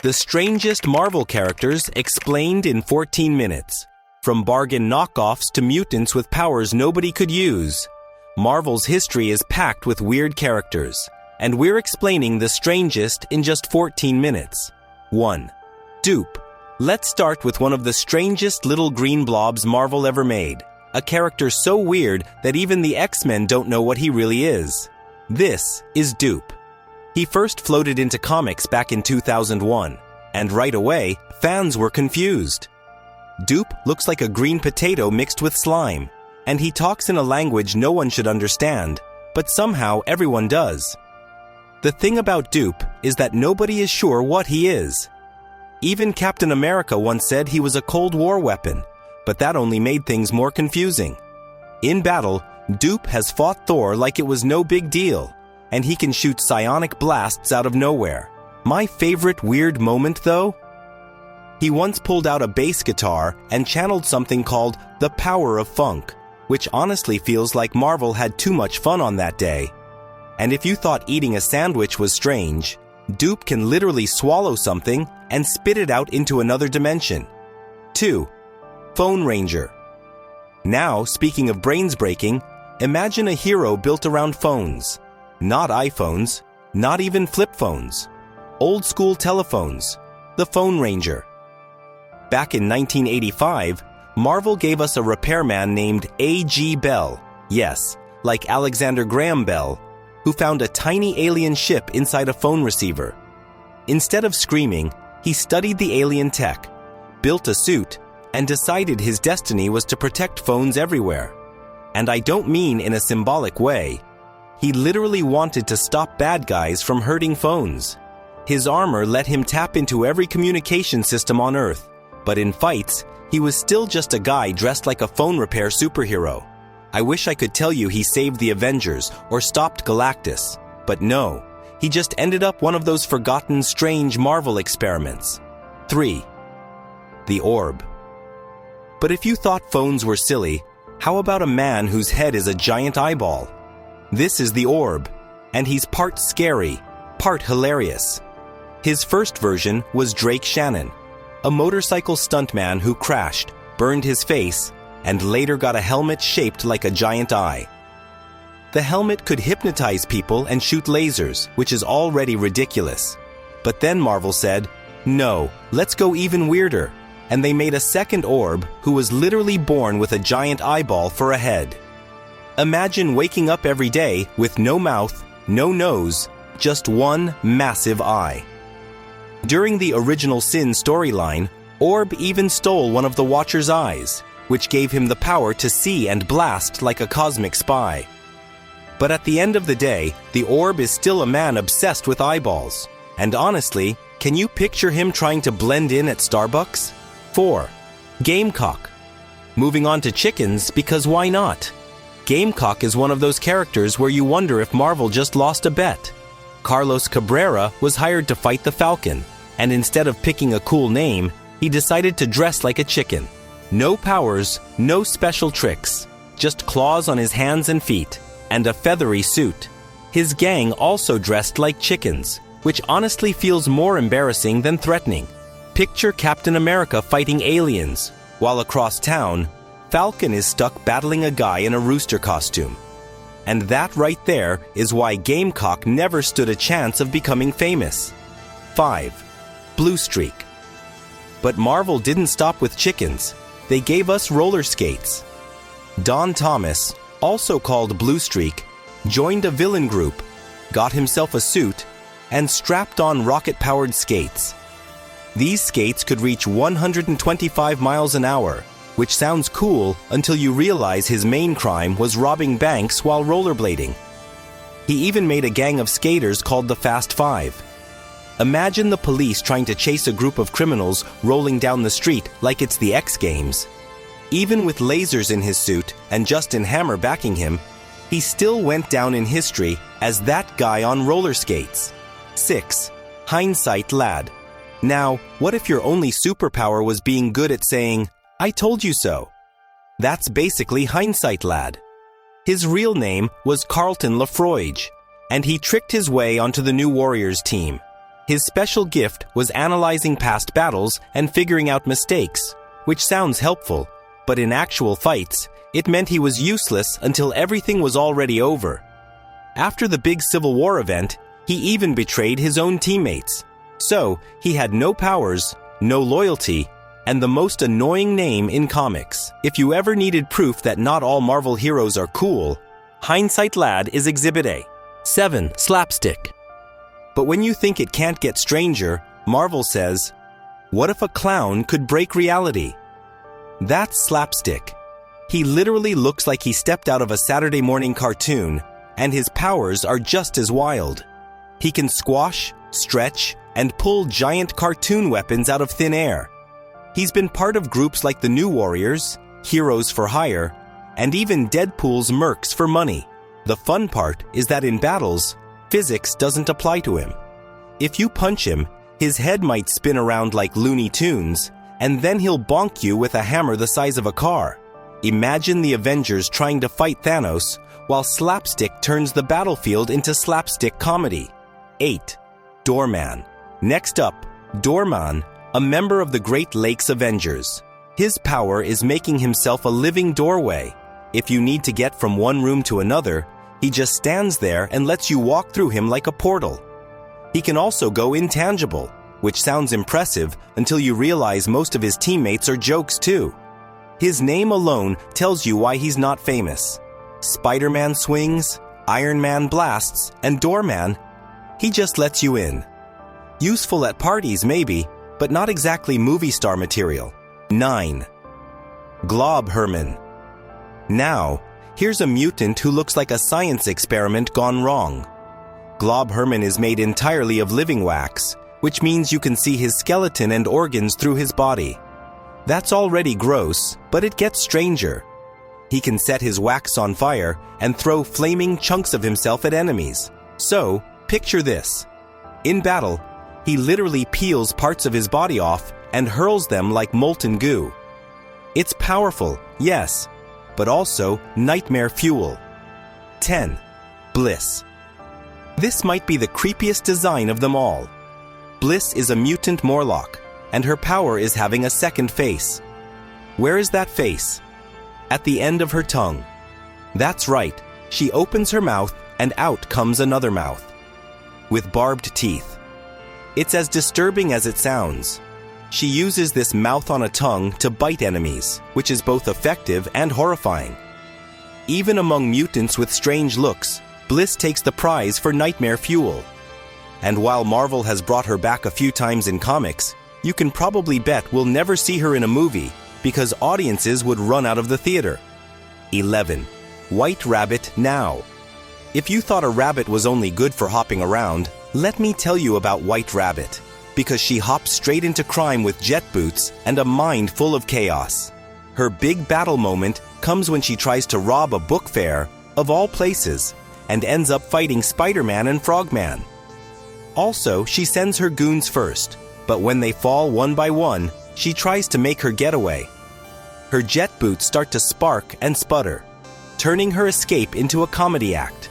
The strangest Marvel characters explained in 14 minutes. From bargain knockoffs to mutants with powers nobody could use. Marvel's history is packed with weird characters, and we're explaining the strangest in just 14 minutes. 1. Dupe. Let's start with one of the strangest little green blobs Marvel ever made. A character so weird that even the X-Men don't know what he really is. This is Dupe. He first floated into comics back in 2001, and right away, fans were confused. Dupe looks like a green potato mixed with slime, and he talks in a language no one should understand, but somehow everyone does. The thing about Dupe is that nobody is sure what he is. Even Captain America once said he was a Cold War weapon, but that only made things more confusing. In battle, Dupe has fought Thor like it was no big deal, and he can shoot psionic blasts out of nowhere. My favorite weird moment, though? He once pulled out a bass guitar and channeled something called the power of funk, which honestly feels like Marvel had too much fun on that day. And if you thought eating a sandwich was strange, Dupe can literally swallow something and spit it out into another dimension. 2. Phone Ranger. Now, speaking of brains breaking, imagine a hero built around phones. Not iPhones, not even flip phones. Old school telephones. The Phone Ranger. Back in 1985, Marvel gave us a repairman named A.G. Bell. Yes, like Alexander Graham Bell, who found a tiny alien ship inside a phone receiver. Instead of screaming, he studied the alien tech, built a suit, and decided his destiny was to protect phones everywhere. And I don't mean in a symbolic way. He literally wanted to stop bad guys from hurting phones. His armor let him tap into every communication system on Earth, but in fights, he was still just a guy dressed like a phone repair superhero. I wish I could tell you he saved the Avengers or stopped Galactus, but no, he just ended up one of those forgotten strange Marvel experiments. 3. The Orb. But if you thought phones were silly, how about a man whose head is a giant eyeball? This is the Orb, and he's part scary, part hilarious. His first version was Drake Shannon, a motorcycle stuntman who crashed, burned his face, and later got a helmet shaped like a giant eye. The helmet could hypnotize people and shoot lasers, which is already ridiculous. But then Marvel said, no, let's go even weirder, and they made a second Orb who was literally born with a giant eyeball for a head. Imagine waking up every day with no mouth, no nose, just one massive eye. During the original Sin storyline, Orb even stole one of the Watcher's eyes, which gave him the power to see and blast like a cosmic spy. But at the end of the day, the Orb is still a man obsessed with eyeballs. And honestly, can you picture him trying to blend in at Starbucks? 4. Gamecock. Moving on to chickens, because why not? Gamecock is one of those characters where you wonder if Marvel just lost a bet. Carlos Cabrera was hired to fight the Falcon, and instead of picking a cool name, he decided to dress like a chicken. No powers, no special tricks, just claws on his hands and feet, and a feathery suit. His gang also dressed like chickens, which honestly feels more embarrassing than threatening. Picture Captain America fighting aliens, while across town, Falcon is stuck battling a guy in a rooster costume. And that right there is why Gamecock never stood a chance of becoming famous. 5. Blue Streak. But Marvel didn't stop with chickens. They gave us roller skates. Don Thomas, also called Blue Streak, joined a villain group, got himself a suit, and strapped on rocket-powered skates. These skates could reach 125 miles an hour, which sounds cool until you realize his main crime was robbing banks while rollerblading. He even made a gang of skaters called the Fast Five. Imagine the police trying to chase a group of criminals rolling down the street like it's the X Games. Even with lasers in his suit and Justin Hammer backing him, he still went down in history as that guy on roller skates. 6. Hindsight Lad. Now, what if your only superpower was being good at saying, "I told you so"? That's basically Hindsight Lad. His real name was Carlton Lafroige, and he tricked his way onto the New Warriors team. His special gift was analyzing past battles and figuring out mistakes, which sounds helpful, but in actual fights, it meant he was useless until everything was already over. After the big Civil War event, he even betrayed his own teammates. So, he had no powers, no loyalty, and the most annoying name in comics. If you ever needed proof that not all Marvel heroes are cool, Hindsight Lad is Exhibit A. 7. Slapstick. But when you think it can't get stranger, Marvel says, what if a clown could break reality? That's slapstick. He literally looks like he stepped out of a Saturday morning cartoon, and his powers are just as wild. He can squash, stretch, and pull giant cartoon weapons out of thin air. He's been part of groups like the New Warriors, Heroes for Hire, and even Deadpool's Mercs for Money. The fun part is that in battles, physics doesn't apply to him. If you punch him, his head might spin around like Looney Tunes, and then he'll bonk you with a hammer the size of a car. Imagine the Avengers trying to fight Thanos, while slapstick turns the battlefield into slapstick comedy. 8. Doorman. Next up, Doorman, a member of the Great Lakes Avengers. His power is making himself a living doorway. If you need to get from one room to another, he just stands there and lets you walk through him like a portal. He can also go intangible, which sounds impressive until you realize most of his teammates are jokes too. His name alone tells you why he's not famous. Spider-Man swings, Iron Man blasts, and Doorman, he just lets you in. Useful at parties maybe, but not exactly movie star material. 9. Glob Herman. Now, here's a mutant who looks like a science experiment gone wrong. Glob Herman is made entirely of living wax, which means you can see his skeleton and organs through his body. That's already gross, but it gets stranger. He can set his wax on fire and throw flaming chunks of himself at enemies. So, picture this. In battle, he literally peels parts of his body off and hurls them like molten goo. It's powerful, yes, but also nightmare fuel. 10. Bliss. This might be the creepiest design of them all. Bliss is a mutant Morlock, and her power is having a second face. Where is that face? At the end of her tongue. That's right, she opens her mouth and out comes another mouth. With barbed teeth. It's as disturbing as it sounds. She uses this mouth on a tongue to bite enemies, which is both effective and horrifying. Even among mutants with strange looks, Bliss takes the prize for nightmare fuel. And while Marvel has brought her back a few times in comics, you can probably bet we'll never see her in a movie because audiences would run out of the theater. 11. White Rabbit Now. If you thought a rabbit was only good for hopping around, let me tell you about White Rabbit, because she hops straight into crime with jet boots and a mind full of chaos. Her big battle moment comes when she tries to rob a book fair, of all places, and ends up fighting Spider-Man and Frogman. Also, she sends her goons first, but when they fall one by one, she tries to make her getaway. Her jet boots start to spark and sputter, turning her escape into a comedy act.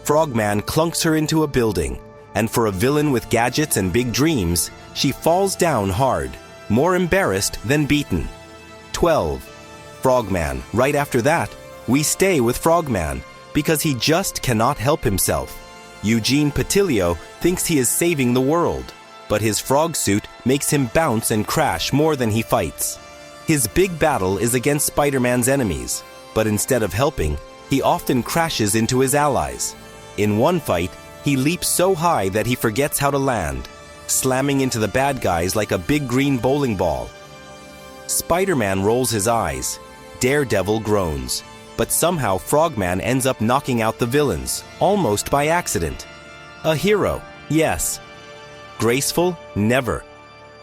Frogman clunks her into a building, and for a villain with gadgets and big dreams, she falls down hard, more embarrassed than beaten. 12. Frogman. Right after that, we stay with Frogman, because he just cannot help himself. Eugene Patilio thinks he is saving the world, but his frog suit makes him bounce and crash more than he fights. His big battle is against Spider-Man's enemies, but instead of helping, he often crashes into his allies. In one fight, he leaps so high that he forgets how to land, slamming into the bad guys like a big green bowling ball. Spider-Man rolls his eyes, Daredevil groans, but somehow Frogman ends up knocking out the villains, almost by accident. A hero, yes. Graceful? Never.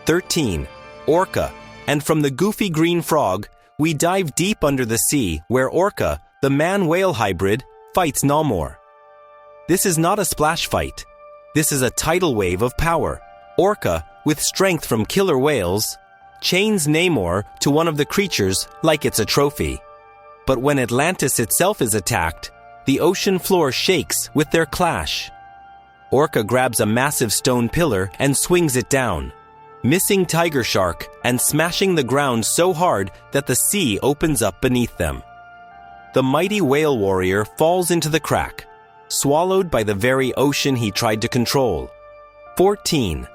13. Orca. And from the goofy green frog, we dive deep under the sea where Orca, the man-whale hybrid, fights Namor. This is not a splash fight. This is a tidal wave of power. Orca, with strength from killer whales, chains Namor to one of the creatures like it's a trophy. But when Atlantis itself is attacked, the ocean floor shakes with their clash. Orca grabs a massive stone pillar and swings it down, missing Tiger Shark and smashing the ground so hard that the sea opens up beneath them. The mighty whale warrior falls into the crack, swallowed by the very ocean he tried to control. 14.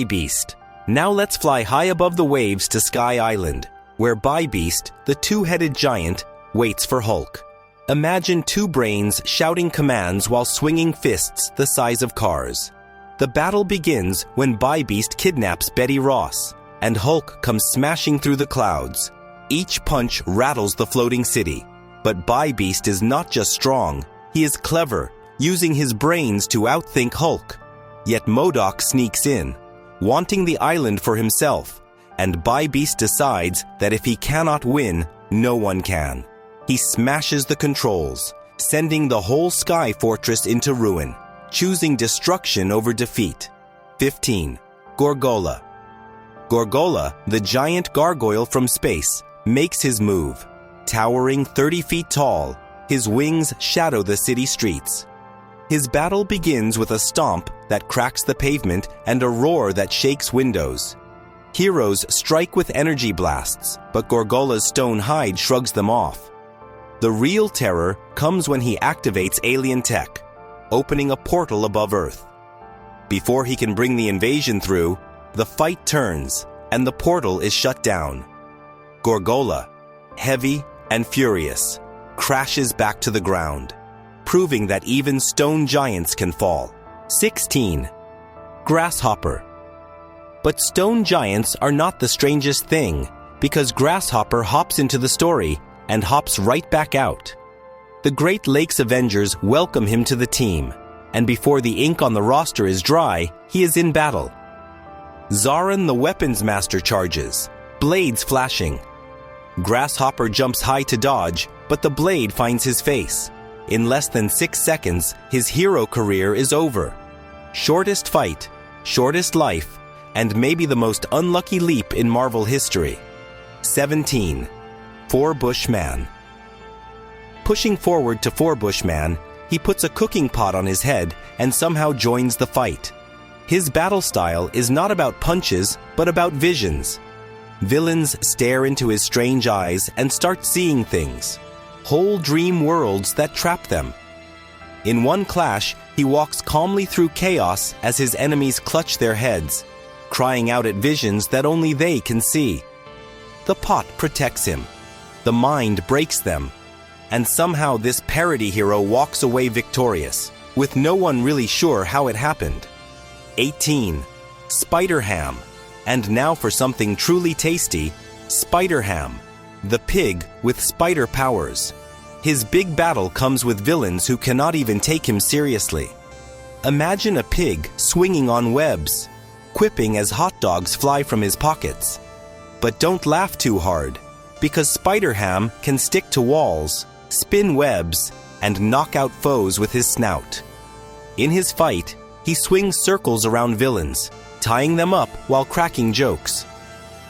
Beast. Now let's fly high above the waves to Sky Island, where Beast, the two-headed giant, waits for Hulk. Imagine two brains shouting commands while swinging fists the size of cars. The battle begins when Beast kidnaps Betty Ross, and Hulk comes smashing through the clouds. Each punch rattles the floating city, but Beast is not just strong, he is clever, using his brains to outthink Hulk. Yet MODOK sneaks in, wanting the island for himself, and Beast decides that if he cannot win, no one can. He smashes the controls, sending the whole Sky Fortress into ruin, choosing destruction over defeat. 15. Gorgola. Gorgola, the giant gargoyle from space, makes his move. Towering 30 feet tall, his wings shadow the city streets. His battle begins with a stomp that cracks the pavement and a roar that shakes windows. Heroes strike with energy blasts, but Gorgola's stone hide shrugs them off. The real terror comes when he activates alien tech, opening a portal above Earth. Before he can bring the invasion through, the fight turns and the portal is shut down. Gorgola, heavy and furious, crashes back to the ground, proving that even stone giants can fall. 16. Grasshopper. But stone giants are not the strangest thing, because Grasshopper hops into the story and hops right back out. The Great Lakes Avengers welcome him to the team, and before the ink on the roster is dry, he is in battle. Zaran the Weapons Master charges, blades flashing. Grasshopper jumps high to dodge, but the blade finds his face. In less than 6 seconds, his hero career is over. Shortest fight, shortest life, and maybe the most unlucky leap in Marvel history. 17. Four-Bush Man. Pushing forward to Four-Bush Man, he puts a cooking pot on his head and somehow joins the fight. His battle style is not about punches, but about visions. Villains stare into his strange eyes and start seeing things, whole dream worlds that trap them. In one clash, he walks calmly through chaos as his enemies clutch their heads, crying out at visions that only they can see. The pot protects him. The mind breaks them. And somehow this parody hero walks away victorious, with no one really sure how it happened. 18. Spider-Ham. And now for something truly tasty, Spider-Ham, the pig with spider powers. His big battle comes with villains who cannot even take him seriously. Imagine a pig swinging on webs, quipping as hot dogs fly from his pockets. But don't laugh too hard, because Spider-Ham can stick to walls, spin webs, and knock out foes with his snout. In his fight, he swings circles around villains, tying them up while cracking jokes.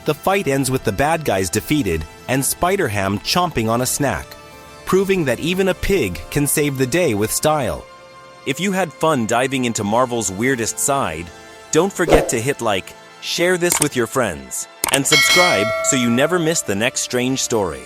The fight ends with the bad guys defeated and Spider-Ham chomping on a snack, proving that even a pig can save the day with style. If you had fun diving into Marvel's weirdest side, don't forget to hit like, share this with your friends, and subscribe so you never miss the next strange story.